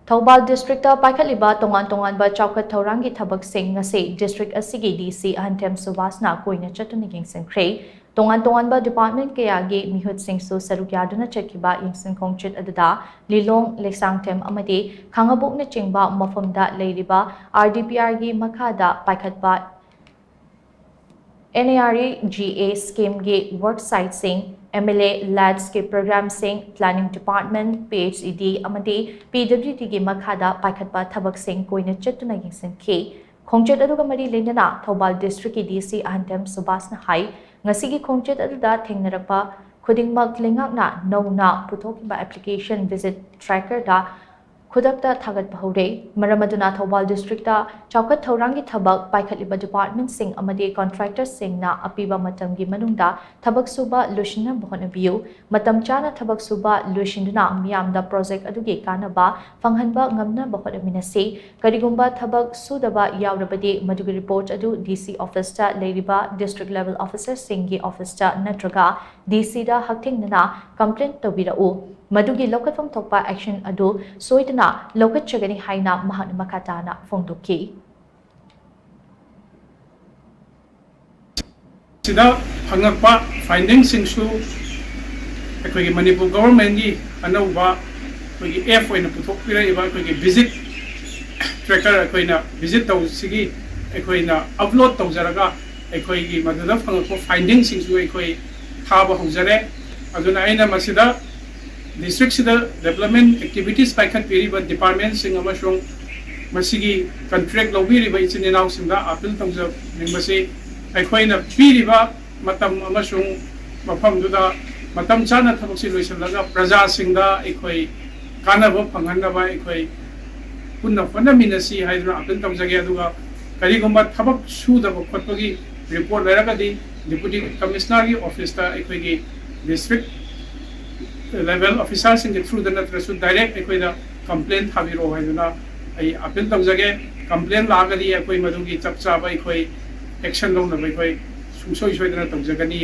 Thoubal District Paikhatliba tonganba Chaokhat Thourang Thabak ngasi District asigi DC Ahanthem Subhash na koina chattuna Yengsinkhre tonganba Department kayagi mihut singsu sarukyaduna chatkiba Yengsinkhre aduda lilong leksangthem amadi khangabuk na chingba mafamda leiriba RDPR gi makhada Paikhatba NAREGA scheme ge work site sing MLA landscape program sing planning department PHED amadi PWD gi makhada Paikhatba Thabak sing koina chattuna Yengsinkhre khongchet aduga mari lenana Thoubal District ki DC Ahanthem Subhash na hai ngasi gi khongchet aduda thengnarakpa khudingmak lengakna nona puthokiba application visit tracker da Khudakta Thagat Bahore, Maramaduna Thoubal District, Chaokhat Thourang Thabak, Paikhatliba Department Sing Amade Contractor Sing na Apiba Matamgi Manungda, Thabak Suba Lushina Bohonabiu, Matamchana Thabak Suba Lushinduna Miamda Project Aduge Kanaba, Fanghanba Ngamna Bohonaminase, Karigumba Thabak Sudaba Yaurabadi, Madugi Report Adu, DC Officer, Ladyba, District Level Officer Singi Officer Natraga, DC da Hakting Nana, Complaint Tobirau. Madugi lokatfam thokpa action adu soidna lokat chagani haina mahan makatana fongdoki sida hangakpa findings singsu ekoi Manipur government gi anauba ekoi F oina puthokpira iba ekoi visit tracker ekoi na visit taw sigi ekoi na upload tawjaraga ekoi gi maduda phangakpa findings singsu ekoi thaba hojare aduna aina masida district sida development activities Paikhat piriba department sing amasung masigi contract lobiriba ichininaw sinda appeal tongja ningmasi aikoina piriba matam amasung mafamduda matam chana thabaksi loisalaga praja singda aikoi kanaba phanghanaba aikoi punna phana minasi haidra appeal tongjage aduga karigumba thabak sudaba khotpagi report leragadi deputy commissioner gi office ta aikoi gi district level officers in the through the natrasu direct ekoi da complaint habiro haiduna ai appeal tawjage complaint lagadi ekoi madugi chapcha ba ekoi action long na ekoi sungsoi soidana tawjagani